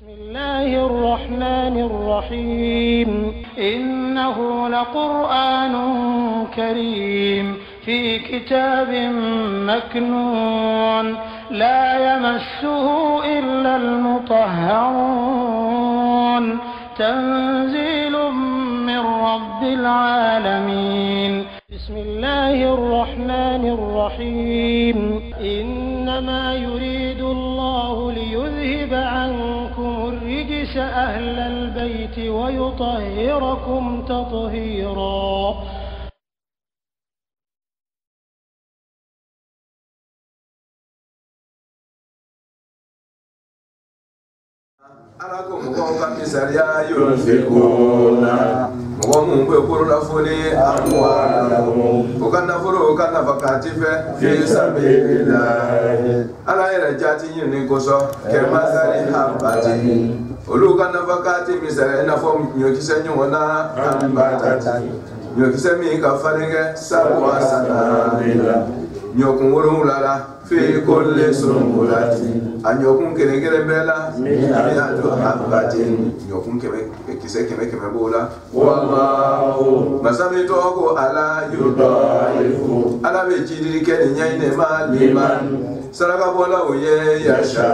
بسم الله الرحمن الرحيم إنه لقرآن كريم في كتاب مكنون لا يمسه إلا المطهرون تنزيل من رب العالمين بسم الله الرحمن الرحيم إنما يريد الله ليذهب عنكم الرجس أهل البيت ويطهركم تطهيرا. Alakum kwa misalia yunfikuna Mungu yukurula fuli amwalahum Ukana furu ukana fakatife fi sabilillah Ala ila jati yini koso Kermazali habati Ulu kana fakati misalia inafom nyokise nyona ambatati Nyokise mika faringe sabwa sanabila Nyokun wuru ulala fi kulli sumbulati anyokun kere bela miyatu habbatin nyokun kise keme bola wallahu masami toko ala yudaifu ala be jidiri ken nyaine maliman saraka bola uye yasha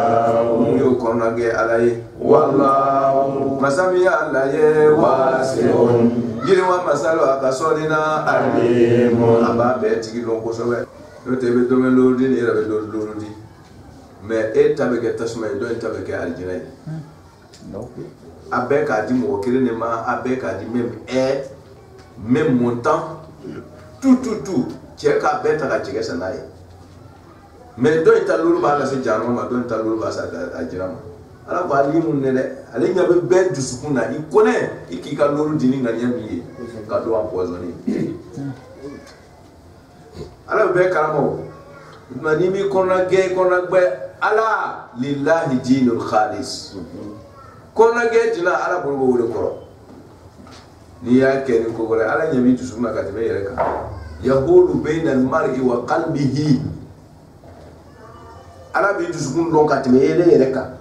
yokonage alai wallahu masami ala ye wasiun jirwa masalo akasolina alimun ababe tigidon kosowe yote be domen lodi ni rabe lodi mais et tabeke tasma do tabeke aljinay non abeka di mo kirene ma abeka di même montant tout cheka beta ka cheka sanai mais do italulu ba la se jaro ma do italulu ba sa aljinam ala ba limun ne ale nyabe be du sukuna I connaît ikika lolu dini na nyambi ka do empoisonné ala be karamo manimi kona ge kona gbe ala lillahi dinul khalis kona ge dina ala bo wole koro ni ya ken ko gore ala nyami tusuma ka tibe yereka yahulu bayna al mar'i wa qalbihi ala bi tusukun don ka tibe yereka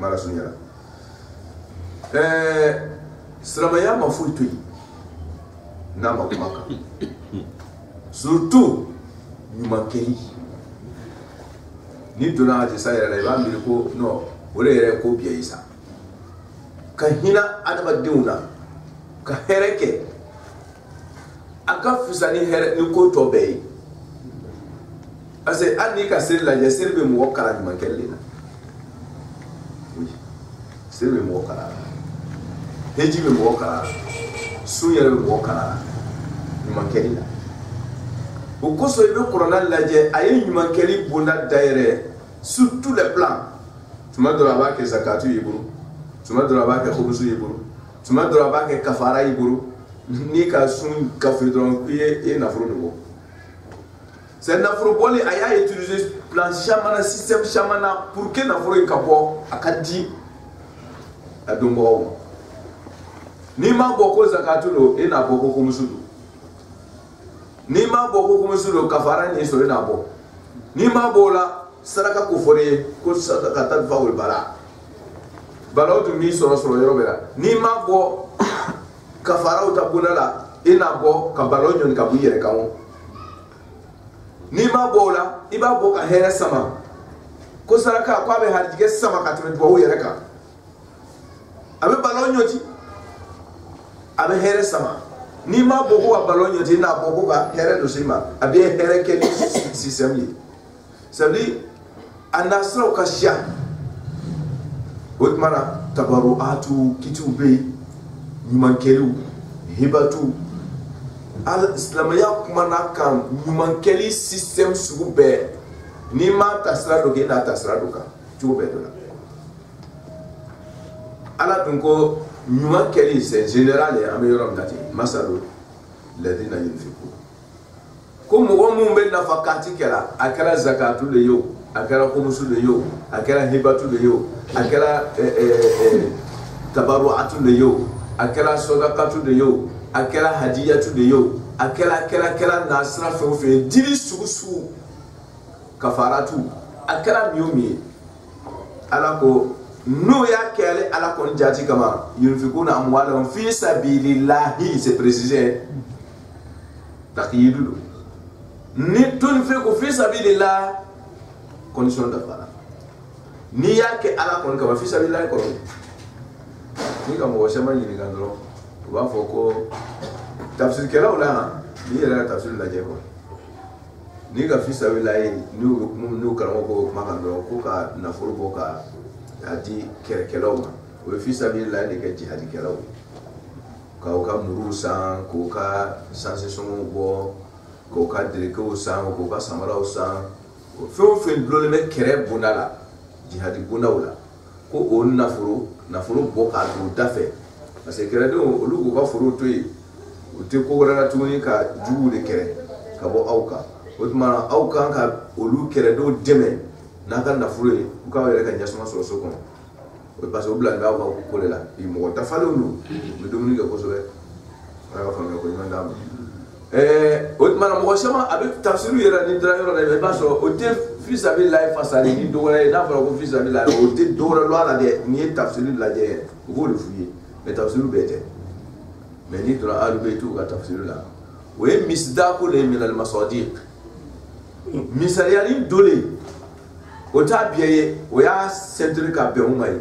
mara sunyara sramaya mafutu na makumaka surtout nyumakeli ni dona ati sayra la ba mi ko no wole yere ko biya isa ka hina adaba deuna ka hereke aka fusani here ni ko to be ase ani ka sir la je sirbe mu wakala nyumakeli na oui sirbe mu wakala hejibe mu wakala suyere mu wakala nyumakeli na Ukoso ibe corona laje ayi nyuma keli bonda daire sur tous les plans. Tuma dora ba ke zakatu yiburu, tuma dora ba ke khubusu yiburu, tuma dora ba ke kafara yiburu, ni ka sun kafidron e na furu ngo. C'est na furu boli aya utiliser plan shamana système shamana pour que na furu kapo akadi adongo. Ni ma boko zakatu lo e na boko khubusu. Ni ma boko kuma suro kafara ni so ina bo ni ma bola saraka ko fore ko sadaka tan faul bara balawtu mi so yoro bela ni ma bo kafara uta bunala ina bo ka balonyo ka buyere kawo ni ma bola iba bo ka here sama ko saraka kwa be harjige sama ka timet bo yere ka abe balonyo ti abe here sama ni ma boko wa balonyo ti na boko ga here do sima abi here ke système yi sabli anasra ka sha utmana tabaruatu kitube nyumankelu hibatu al islamaya kuma na kan nyumankeli système sugube ni ma tasra do ke na tasra do ka tube do ala tunko nyuma keli c'est général et améliorant dati masalu ladina yunfiqu ko mo be na fakati kala akala zakatu le yo akala khumusu le yo akala hibatu le yo akala tabaruatu le yo akala sadaqatu le yo akala hadiyatu le yo akala nasra fe diri susu kafaratu akala miomi ala ko no ya kele ala kon jati kama yunfikuna amwalahum fi sabilillahi, c'est précisé taqiyidu ni tunfiqu fi sabilillah condition da fala ni ya ke ala kon kama fi sabilillah ko ni kama wo sama ni ngandro wa foko tafsir kala wala ni era tafsir la jeko ni ga fi sabilillah ni karamo ko magandro ko ka na furu ka adi kerekelaw ma o fi sabilillah ni ka jihadi kelaw ka o ka murusan ko ka sensation bo ko ka direko san ko ka samara san o fe blole me kere bunala jihadi bunawla ko o nafuru bo ka do dafe parce que kere do o lu ko ka furu to yi o te ko wala tuni ka jugu de kere ka bo awka o tuma awka ka o lu kere do deme na ka nafuru ko ka wele ka nyasuma so so ko o parce que o bla nga ko le la i mo ta falo lu me do ni ko so be ala fa me ko nyanda o tuma mo sama avec tafsiru yera ni dra yoro na ba so o te fi sabilillah fasali ni do wala na fa ko fi sabilillah o te do wala la de ni tafsiru la je ko le fuyi mais tafsiru bete mais ni dra alu beitu ka tafsiru la o e misdaqu le min al masadiq misaliani dole o ta biye o ya centre ka be umai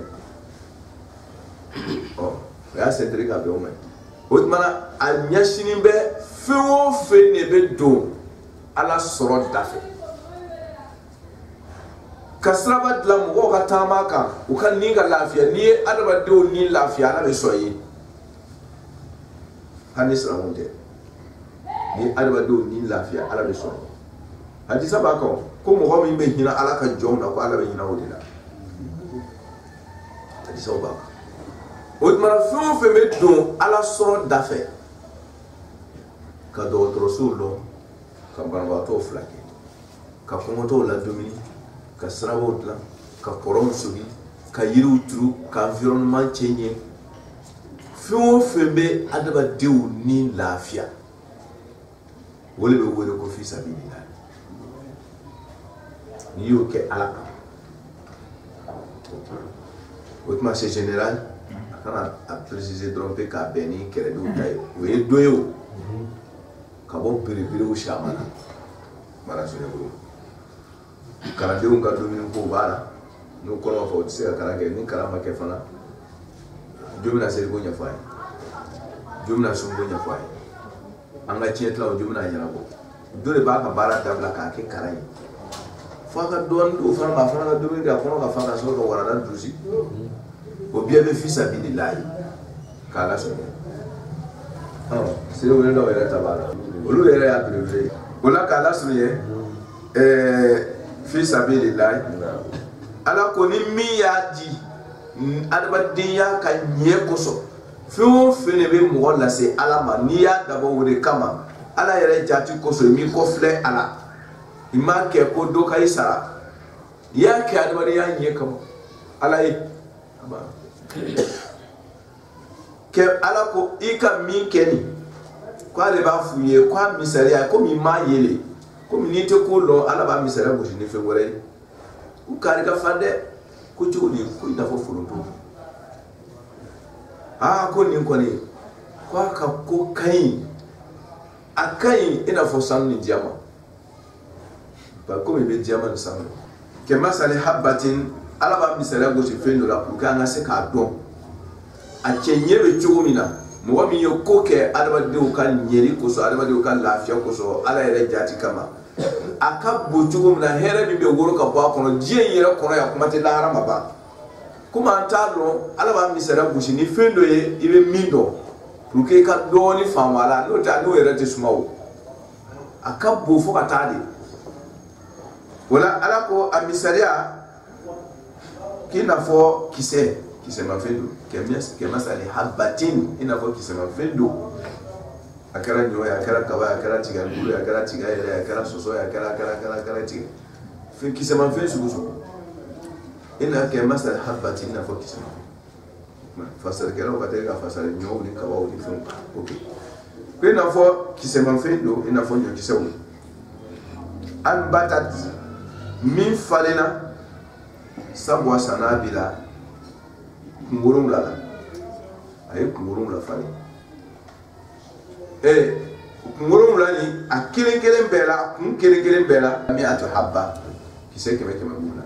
o ya centre ka be umai o mana a nyashini be fewo fe ne be do ala soro dafe kasraba dlam go ka tamaka o kan ninga lafiya ni adaba do ni lafiya na be soyi hanis ramonde ni adaba do ni lafiya ala be soyi hadisa ba ko mo ho mi be hina ala ka jona ko ala be hina odila hadisa ba o mara fo fe me do ala soro dafe ka do trosulo ka barba to flake ka ko to la domini ka srabo la ka korom sugi ka yiru tru ka environnement chenye fo fe be adaba dew ni lafia wole be wole ko fi sabilillah ni yo ke ala autrement c'est général quand a précisé tromper ka beni kere do tay we doyo ka bon pere o shamana mara so yabo kala de un ka do min ko bala no ko no fo tse kala ke ni kala ma ke fana jomina se ko nya fay jomina so ko nya fay anga tietla o jomina nya ko dole ba ka bara tabla ka ke karai faka don do fana ma fana do min ga kono ka fana so ko wala dan dusi o bien be fi sabilillah kala so c'est le nom de tabara olu yere ya prévu ola kala so ye fi sabilillah ala ko ni mi ya di adaba dinya ka nye koso fo fene be mo la se ala ma ni ya dabo wore kama ala yere jati koso mi ko fle ala ima ke ko do kai sara ya ke adaba ya nye kama ala yi aba ke ala ko ika mi keni ko ale ba fuye ko misaria ko mi ma yele ko mi nite ko lo ala ba misaria bo ni fe wore u kari ka fande ko jodi ko ina fo fulunto ko ni ko ni ko ka ko kai akai ina fo sanni diama ba ko mi be diama ni sanni ke masali habatin ala ba misaria bo se fe no la pour ka nga se ka don a chenyebe chugumina mo mi yo koke adama de o kan nyeri ko so adama de o kan lafiya ko so ala yere jati kama aka bo chugumina here bi be goro ka ba kono je yere kono ya kuma te la harama ba kuma talo ala ba mi sera bushi ni fendo ye ibe mindo pour que ka do ni famala no ta no yere te sumawo aka bo fo ka tade wala ala ko amisaria kina fo kise kisema fendo kemasa ali habatin ina fo kisema fendo akara nyo ya akara kaba akara tiga ngulu ya akara tiga ile akara soso ya akara tiga fi kisema fendo suguso ina kemasa ali habatin ina fo kisema fasal kero katega fasal nyo ni kaba uli fo okay ina fo kisema fendo ina fo nyo kisewu an batat min falena sabwa sanabila kungorum la aye kungorum la fali kungorum la ni a kelen bela kun kelen bela mi atu habba kise keme bula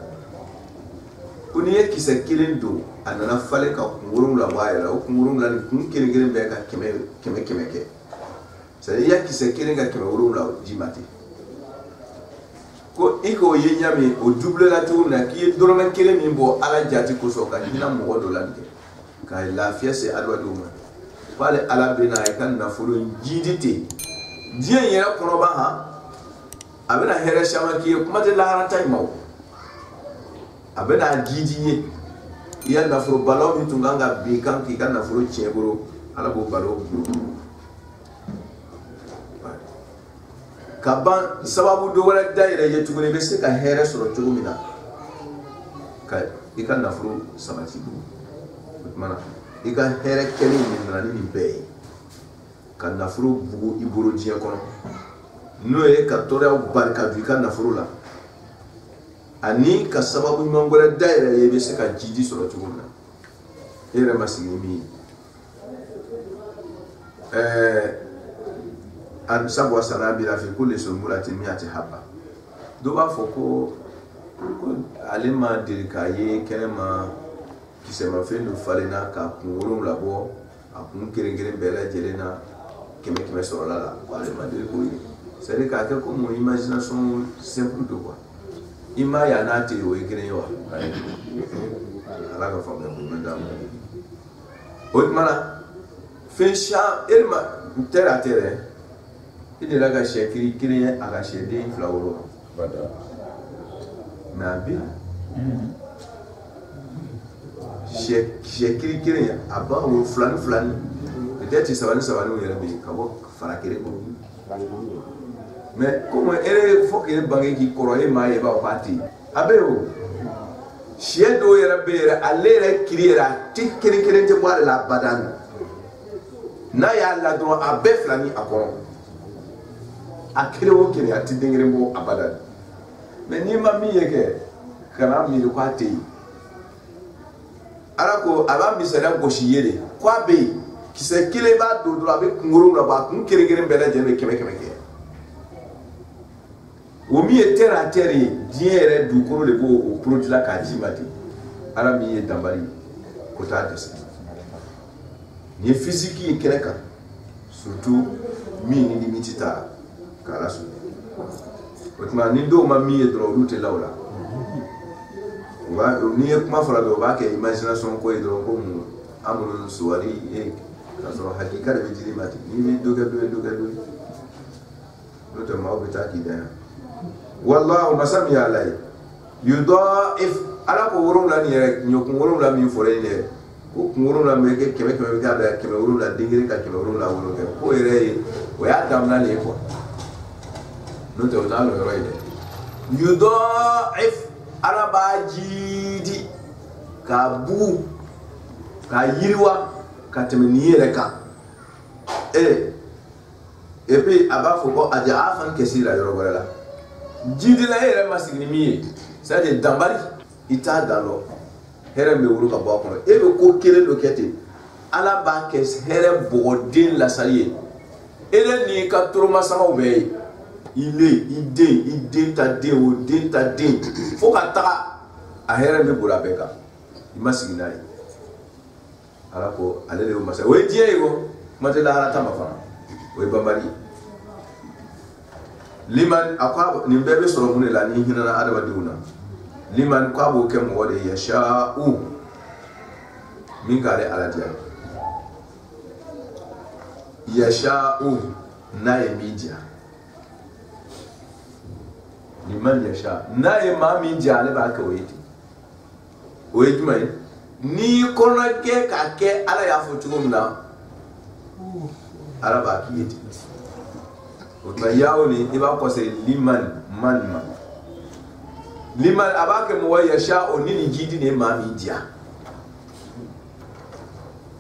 kuni ye kise kelen do anana fale ka kungorum la wayela o kungorum la ni kun kelen bela keme ke c'est ya kise kelen ka keme worum la jimati ko iko ye nyami o double la tourna ki doroma kelen min bo ala jati ko so ka dina mo wodo la de ka la fiese adwa do ma wale ala bena e kan na fulu jidite dien yera kono ba ha abena here shama ki kuma de la haranta maw abena gidiye ya na fulu balo mi tunganga bi kan ki kan na fulu cheburo ala bo balo kaban sababu do wala daira ye tugune be se ka here soro tugumina ka ikan na fulu samati mana ika here keli min nani min be kan na fulu bugu iburu jiya kono no e ka tora barka du kan na fulu la ani ka sababu mangora daira ye be se ka jidi soro tugumina ere masigi mi an sabu sanabi la fi kulli sumulatin mi'ati habba do ba foko alima dirikaye kelema kisema fendo falena ka kungurum labo akun keren bela jelena keme soro la alima diriko yi c'est ka ke ko mo imagination simple do quoi ima ya na te o ikene yo ala ka fa mo mandam o mana fesha elma terre il est là que j'ai écrit à la chaîne des fleurs. Mais bien, j'ai écrit à bas au flan. Peut-être que ça va nous faire mais comment il faut que les banques qui croient ma et va partir. Abéo, chien d'eau et la bère, aller écrire à tirer de boire la badane. Naya la droit à beflani à Coron. A kero kene ati dengrembo abadan mais ni ma mi yeke kana mi ko ati arako aba mi sera goshi yele kwa be kise kile ba do abe kunguru na ba kun kere mbele jeme keme ke o mi etera teri diere du koro le bo o produit la ka jimati ara mi e dambari ko ta des ni physique keleka surtout mi ni mitita kalasu otma ni do ma mi edro route laula wa ni kuma fara do ba ke imagination ko edro ko mu amuru suwari e kaso hakika de jiri mati ni do ga do ma obita ki da wallahu masami alai yudaif ala ko worum la ni nyokun worum la mi fore ne ko worum la me ke keme ga da keme worum la dingiri ka keme worum la worum ke ko ere o ya damna ne ko no te ona lo roide yudaif arabajidi kabu ka yiriwa ka temeniere ka et puis aba foko aja afan kesira yoro gorela jidi la ere masigni mi c'est de dambari ita dalo here me wuru ka bo ko e be ko kele do kete ala ba kes here bodin la salier ele ni ka troma sama be il ta de faut ka ta a here me bura beka imasigna ala ko ale le masa we diego mate la ala tamba fana we bambari liman akwa ni bebe soro mun la ni hinana adama diuna liman kwa bo kem wode yasha'u min kare ala dia yasha'u na media liman yasha na ma media le ba ka we mai ni kona ke ka ke ala ya fo tugumna araba kiyeti o ma yawni iba ko se liman man liman abake mo wa yasha o ni jidi ne ma mi dia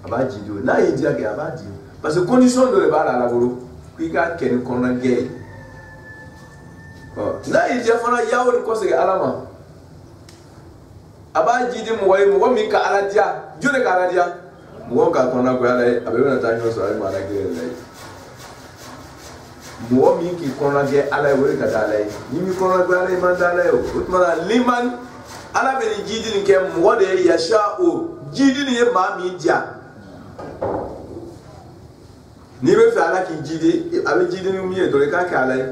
abaji do na yi dia ke abaji parce que condition de le ba la bolo ki ka ken kona ge na yi dia fana yawni ko se alama aba jidi mo min ka ala dia jone ka ala dia mo ka kona ko ala abe na ta nyo so ay mala ke lai mo min ki kona ge ala we ka ta lai ni mi kona ko ala man ta lai o utmara liman ala be jidi ni ke mo de yasha o jidi ni ma mi dia ni be fa ala ki jidi abe jidi ni mi e do ka ka lai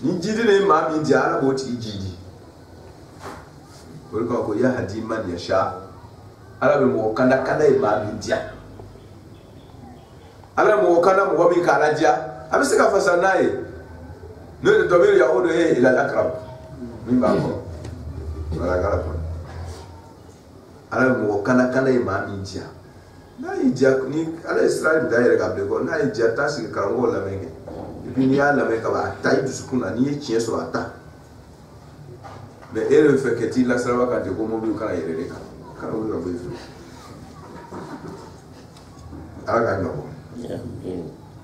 ni jidi ni ma mi dia ala bo ti jidi ko ya hadi man yasha ala be mo kanda ma mi dia ala mo kanda mo mi kala dia abi se ka fasa nae no de domir ya odo he ila akrab min ba ko ala gala ko ala mo kanda ma mi dia na ija ni ala Israel da yere ka be ko na ija ta si ka ngo la menge bi ni ala me ka ba ta yi sukuna ni e chie so ata mais elle fait que tu la sera quand tu commences à faire les cas quand vous avez vu aga no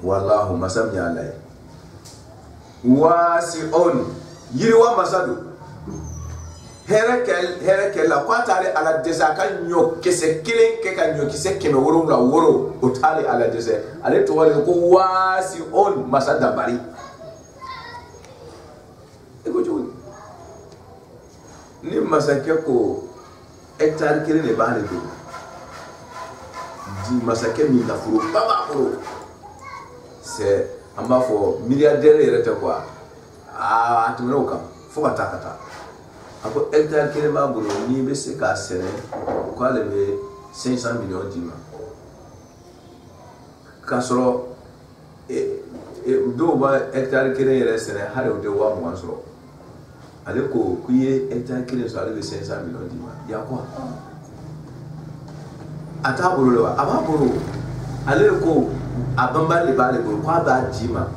wallahu masam ya lai wasi'un yiriwa masadu herekel la kwatare ala desa kan nyo kese kilen ke kan nyo kese keme woro la woro otale ala desa ale to wale ko wasi'un masada bari ego jo ni masake ko hectare kelen ne bale do di masake mi na furo baba furo c'est amba fo milliardaire yere quoi ah atumero kam fo kata ako hectare kelen ba bolo ni be se ka sere ko ale be 500 millions dima kasoro do ba hectare kelen yere sere hare o de wa mo ansoro ale ko kuye hectare kelen so ale be 500 millions dima ya quoi ata bolo le wa aba bolo ale ko abamba le ba le bolo ko aba dima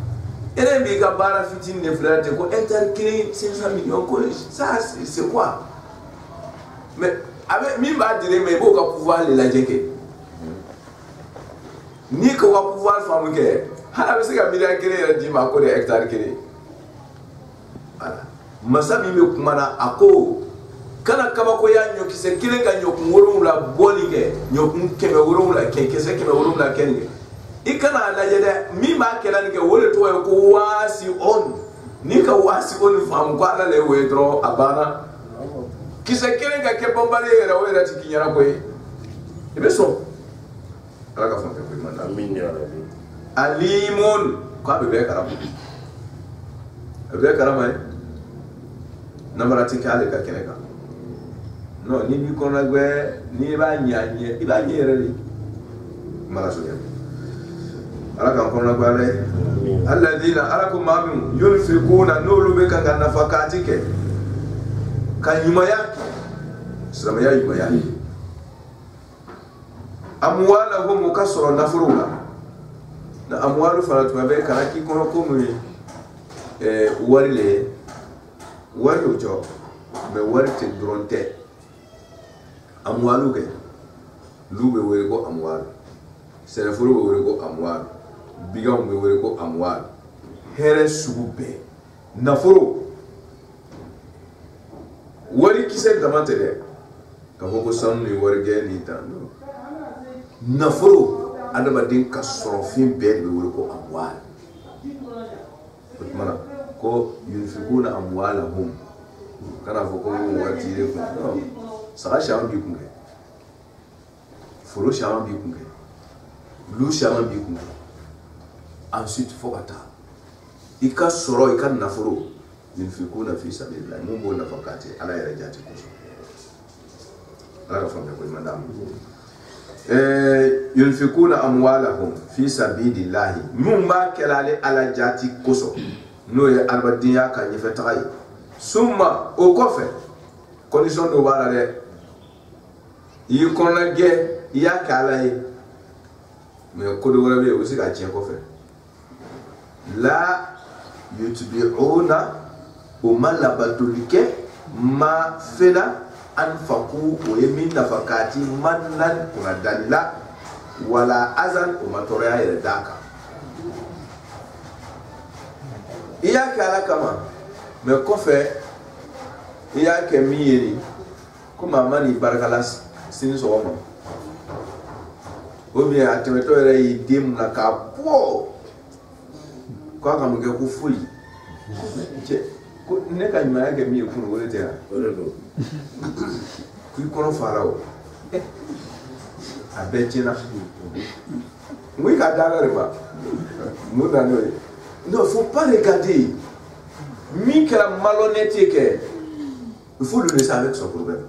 ere bi ka bara fitin ne frère ko hectare kelen 500 millions ko ça c'est quoi mais avec mi ba dire mais bo ka pouvoir le la jeke ni ko wa pouvoir famu ke hala be se ka milliard kelen dima ko de hectare kelen voilà masabi me kumana ako kana kama ko ya nyoki se kile ka nyoku worum la boli ke nyoku keme worum la ke se keme worum la kenige ikana la jede mi ma kela ni ke wole to ko wasi on ni ka wasi on fam ko ala le we dro abana kise kile ka ke bombale era we ra tikinyara ko e be so ala ka fam ke ko manda amin ya rabbi alimun ko be karamu be karama namara tikale ka keneka no ni bi kona gwe ni ba nyanye iba nyere mala so ya ala kan kona gwe ale alladina alakum ma'um yunfiquna nulu be kan nafakati ke kan yumaya salama ya yumaya amwalahum kasra nafruha na amwalu falatu be karaki kono ko mu warile wari ojo me wari te dronte amwalu ke lube were ko amwalu serefuru be were ko amwalu bigam be were ko amwalu here subube nafuru wari kise damante de ka ko sanni wari ge ni tando nafuru adama din ka sorofin be were ko amwalu mana ko yunfikuna amwalahum kana fo ko wati re ko no saka shama bi kunge foro shama bi kunge lu shama bi kunge ensuite fo kata ika soro ika nafuru yunfikuna fi sabilillah mumbo nafakati ala yara jati ko ala fa ko madam yunfikuna amwalahum fi sabilillah mumba kelale ala jati koso no ye albadiya ka nyefe tagay summa o kofe condition do wala de yi konna ge ya kala yi me ko do wala be o si ka tien kofe la yutbi'una umma batulike ma fela anfaqu o yemin nafakati mannan kuna dalila wala azan o matoria ya daka iya kala kama me kofe il y a que mi comme amani barakalas sin so mo o bien atemeto era idim na ka po kwa kama ke ku fui che ko ne ka nyima ya ke mi ku no wole te ku kono farao abechina oui ka dala reba non, faut pas regarder. Mika malhonnête, il faut le laisser avec son problème.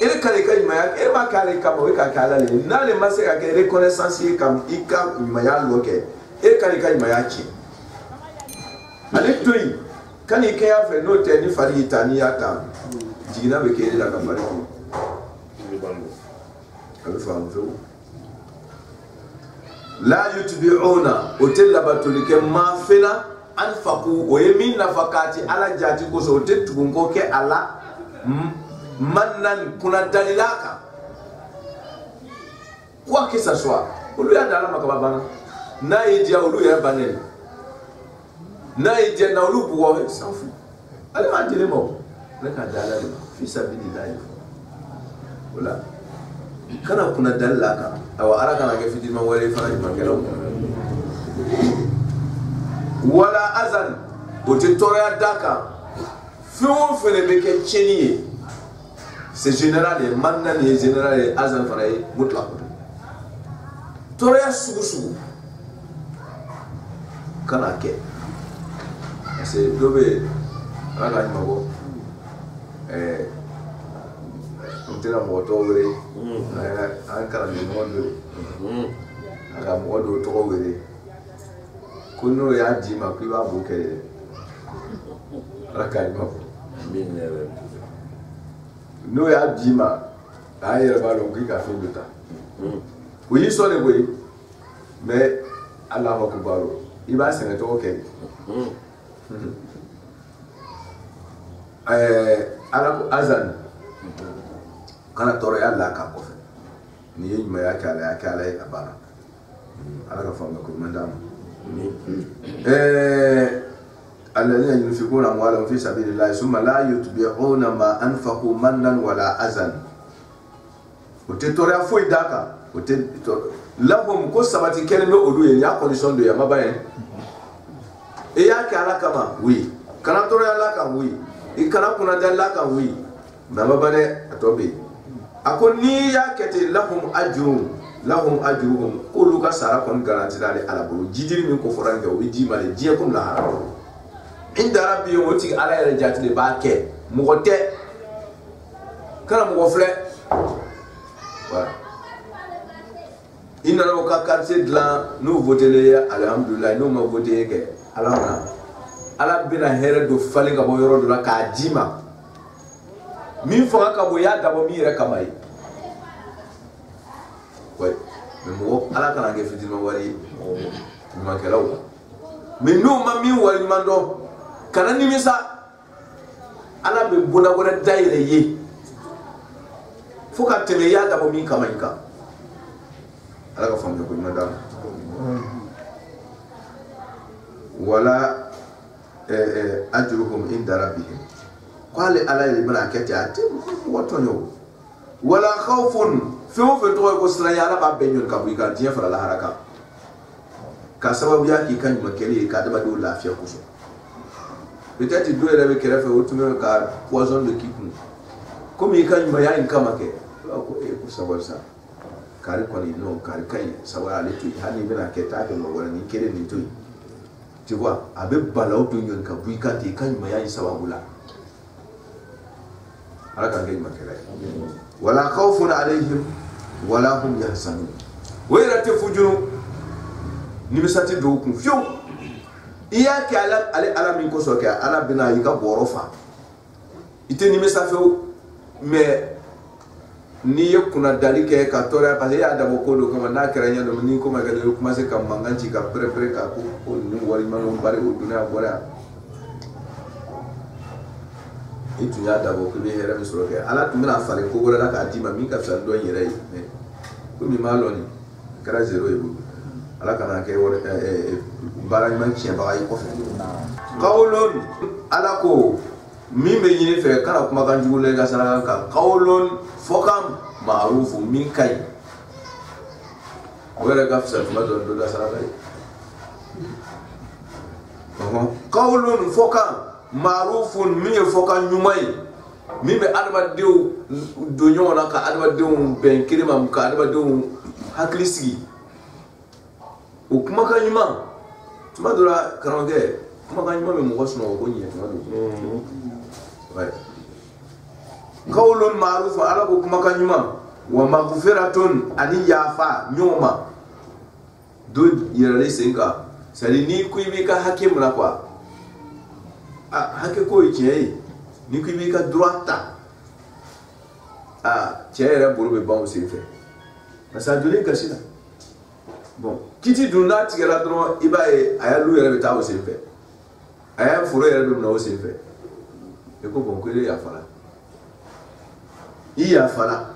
Et le calé maya, et ma calé comme oui kakala le, n'a le massé avec reconnaissance comme ika maya loke, et le calé maya qui. Allez toi, quand il y a fait notre ni fari itani atam, digna avec la campagne. Avec femme la yutbi'una hotel la batolike ma fena anfaqu o yemin nafakati ala jati ko so hotel tugungo ke ala mannan kuna dalilaka quoi que ça soit olu ya dala makabana na yidia olu ya banel na yidia na olu buwa s'en fout allez ma dire mo le ka dala fi sabilillah voilà kana kuna dalilaka awa ara kana ke fitima wale fana imangelo wala azan bote toria daka fion fene beke cheniye c'est général et mannan et général et azan fana mutlaq toria sugu kana ke c'est dobe ala mago tena moto wele an kala ni modo aga modo to wele kuno ya di ma ku ba bo kele raka ma binere no ya di ma ayere ba lo ki ka fi buta oui so le boy mais Allah akbar iba sene to kele ala azan kana toro ya Allah ka kofe ni yi ma ya kala abana ala ka fama ko mandam alladhina yunfiquna amwalahum fi sabilillah thumma la yutbi'una ma anfaqu mannan wala azan ote toro ya foi daka ote lahum ko sabati kelme odu ya condition de ya mabaye e ya kala kama oui kana toro ya Allah ka oui e kana kuna dalla ka oui mama bane atobe ako ni ya kete lahum ajruhum kulu ka sara kon garanti dale ala bo jidiri min ko foranga o di male die kom la haramu inda rabbi woti ala ya jati de ba ke mugote kala mugo fle voilà inna lo ka quartier de la nous voter le alhamdulillah nous ma voter ke ala bina here do falinga bo yoro do la ka jima min fanga ka bo ya dabo mi re kamay ouais mais mo ala kana ge fitima wari ma kelaw mais no ma mi wari mando kana ni misa ala be bona bona daire ye foka tele ya dabo mi kamay ka ala ka famu ko madam wala ajruhum inda rabbihim qala ala ibna kati watonyo wala khawfun fi to ko sala ya la ba benyon ka buika dia fara la haraka ka sababu yake kan makeli ka da do lafiya kuso peut-être do era be kera fe otume ka poison de kipu comme kan ma ya in kama ke ko e ko sabar sa kare ko ni no kare kai sabar ale tu hani bina ke ta ke mo wala ni kere ni tu tu vois avec balao to nyon ka buika ti kan ma ya in sababula alaka ngai makela wala khawfun alaihim wala hum yahzanun wayra tafujuru nimisati do kun fiu iya ke ala min ko so ke ala bina yi ka borofa ite nimisa fiu mais ni yakuna dalike ka tora parce ya da boko do kama na kera nya do ni ko magale ko ma se kam manganci ka pre ka ko ni wari mano bare o dunya bora itu ya da boko be hera misro ke ala tumina fare ko gora la ka dima mi ka san do yere me ko mi maloni kara zero e bu ala kana ke wor bara man ci ba ay ko fe qawlun ala ko min be ɲini fɛ kana kumakan jugu la i ka saraka kan qawlun fɔkan ma'rufu min ka ɲi o yɛrɛ ka fisa tuma dɔ dɔ da saraka ye qawlun fɔkan ma'rufun min ye fɔkan ɲuman ye min bɛ adamadenw don ɲɔgɔn na ka adamadenw bɛn kelen ma ka adamadenw hakili sigi o kumakan ɲuman tuma dɔ la karamɔgɔkɛ kumakan ɲuman bɛ mɔgɔ sunɔgɔ ko ɲɛ tuma dɔ qawlun ma'ruf ala ko kumakan ɲuman wa maghfiratun ani yafa ɲɔgɔn ma do yɛrɛlen sen kan c'est à dire ni ko i b'i ka hakɛ minɛ quoi hakɛ ko ye tiɲɛ ye ni ko i b'i ka droit ta cɛ yɛrɛ bolo bɛ ban o sen fɛ parce que a donnen gasi la bon kiti dun n'a tigɛra dɔrɔn i b'a ye a lu yɛrɛ bɛ taa o sen fɛ a y'a foro yɛrɛ bɛ minɛ o sen fɛ e ko bon ko e yafala i yafala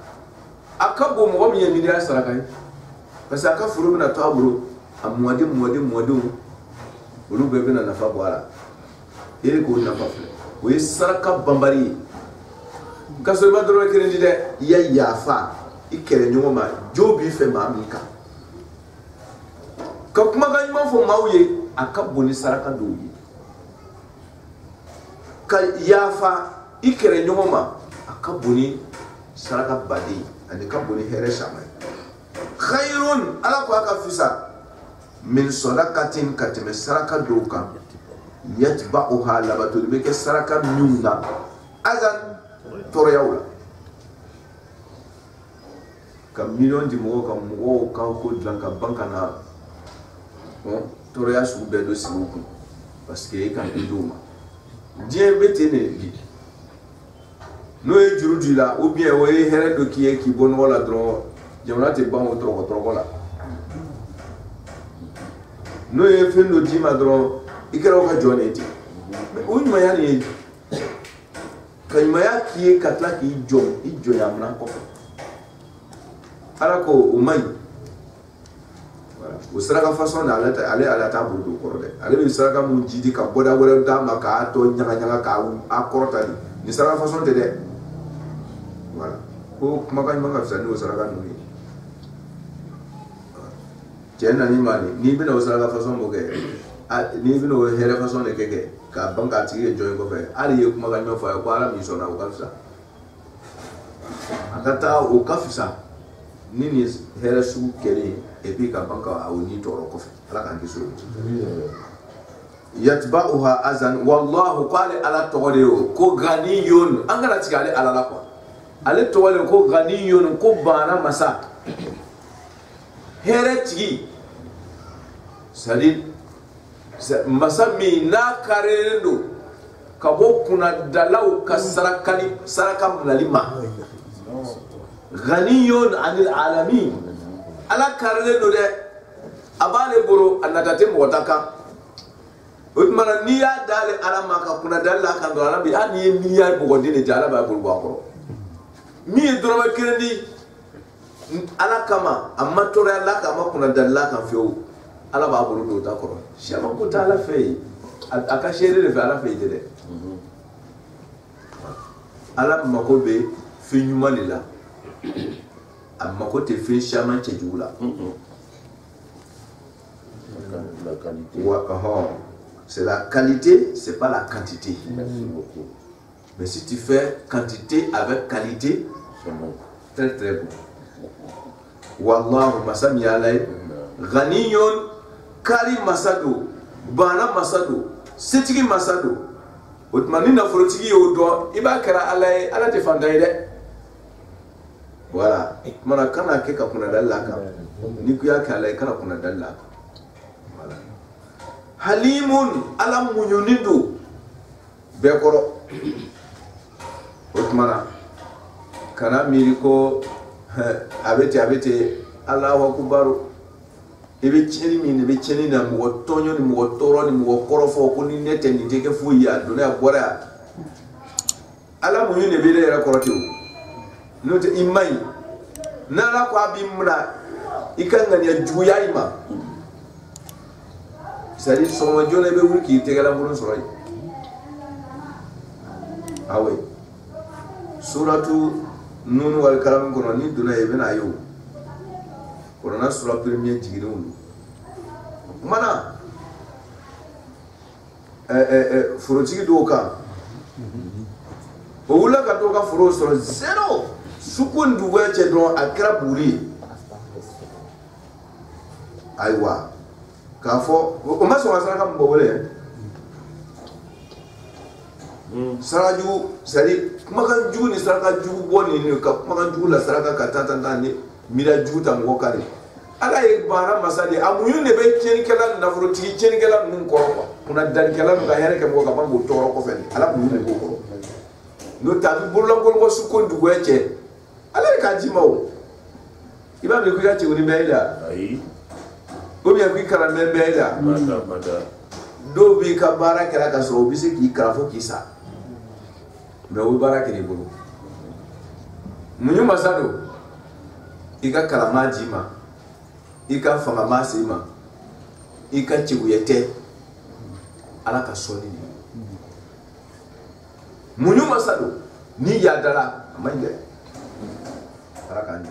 a ka bon mɔgɔ min ye miliyari saraka ye parce que a ka foro bɛna to a bolo a mɔdenw olu bɛɛ bɛna nafa bɔ a la e k'o nafa filɛ o ye saraka banbali ye ka sɔrɔ i ma dɔrɔmɛ kelen di dɛ i ya yafa i kɛlɛ ɲɔgɔn ma jo b'i fɛ maa min kan ka kumakan ɲuman fɔ maaw ye a ka bon ni saraka dɔw ye ka yafa i kɛlɛ ɲɔgɔn ma a ka bon ni saraka baden ani ka bon ni hɛrɛ caman ye khayrun ala ko a ka fisa min sadaqatin ka tɛmɛ saraka dɔw kan yatba'uha labatuli bɛ kɛ saraka minnu na azan tɔɔrɔyaw la ka miliyɔn di mɔgɔw ka mɔgɔw ka ko dilan ka ban ka na tɔɔrɔya sugu bɛɛ dɔ sigi u kun parce que e kan di dɔw ma diɲɛ bɛ ten de bi n'o ye juru di la ou bien o ye hɛrɛ dɔ k'i ye k'i bɔ nɔgɔ la dɔrɔn jamana tɛ ban o tɔrɔkɔ la n'o ye fɛn dɔ d'i ma dɔrɔn i kɛra o ka jɔn de ye ten o ɲumanya nin ye ka ɲumanya k'i ye ka tila k'i jɔ i jɔnyamina kɔfɛ ala ko o man ɲi o saraka fasɔn na ale t'a bolo don o kɔrɔ dɛ ale bɛ saraka mun jidi ka bɔda wɛrɛ d'a ma k'a tɔ ɲagaɲaga k'a kɔrɔta de nin saraka fasɔn tɛ dɛ voilà ko kumakan ɲuman ka fisa n'o saraka ninnu ye cɛ nani ma n'i bɛna o saraka fasɔn mɔ kɛ n'i bɛna o hɛrɛ fasɔn de kɛ k'a ban k'a tigi ye jɔn ye kɔfɛ hali ye kumakan ɲuman fɔ a ye ko ala min sɔnna o ka fisa a ka taa o ka fisa ni nin hɛrɛ sugu kɛlen et puis ka ban ka o ni tɔɔrɔ kɔfɛ ala k'an kisi o yatba'uha azan wallahu qala ala tɔgɔ de ye ko ganiyun an kana tigɛ ale ala la quoi ale tɔgɔ de ko ganiyun ko bana masa hɛrɛ tigi c'est-à-dire masa min n'a karilen don ka bɔ kunnadalaw ka saraka minɛli ma ganiyun anil alamin ala karilen don dɛ a b'ale bolo a nata tɛ mɔgɔ ta kan o tuma na n'i y'a d'ale ala ma ka kunnadali la kan dɔrɔn ala bi hali n'i ye miliyari bɔgɔden de di ala b'a bolo bɔ a kɔrɔ min ye dɔrɔmɛ kelen di ala kama a ma tɔɔrɔya la k'a ma kunnadali la kan fiyewu ala b'a bolo don o ta kɔrɔ siyama ko tɛ ala fɛ yen a ka seere de fɛ ala fɛ yen tɛ dɛ ala mako bɛ fɛn ɲuman de la a mako tɛ fɛn caman cɛjugu la c'est la qualité, c'est pas la quantité. Merci beaucoup. Mais si tu fais quantité avec qualité, c'est bon. Très très bon. Wallahu masami alay ghaniyun kari masado bana masado setigi masado otmani na forotigi yo do iba kara alay ala te fanda ide voilà mana kana ke ka kuna dallaka ni ku ya kala kana kuna dallaka voilà halimun ala munyunidu bekoro otmana kana miriko abete Allahu akbar ibe cheni min ibe cheni na mo tonyo ni mo toro ni mo korofo ko ni nete ni teke fu ya do na bora ala mu ni be le rakorotiw no te imai na la ko abimra ikanga ni juya ima sari so mo jone be wurki te gala mo soro awe suratu nun wal kalam kono ni duna yebena yo korona sura premier jigirun mana furo tigi do ka o wula ka to ka furo soro zero sukun du weche don akra buri aiwa ka fo o ma so wasara ka mbo wole saraju sari makan jugu ni saraka jugu boni ni ka makan jugu la saraka ka tata ni mira jugu ta ngo kare ala e bara masali amuyu ne be tieni kala na furo tigi tieni kala nun ko kuna dan kala no ga here ke mo ka bango toro ko fen ala bu ne ko no ta bi burla ko su ko ndu weche ala ka jimawo iba be ku ya ti uri beida ai o bi ku kara me beida mata do bi ka bara kala ka so bi se ki krafo kisa me o bara ke ni bulu munyu masado ika kalama jima ika fanga masima ika chiwuyete ala ka soni munyu masado ni yadala amanje ala ka ni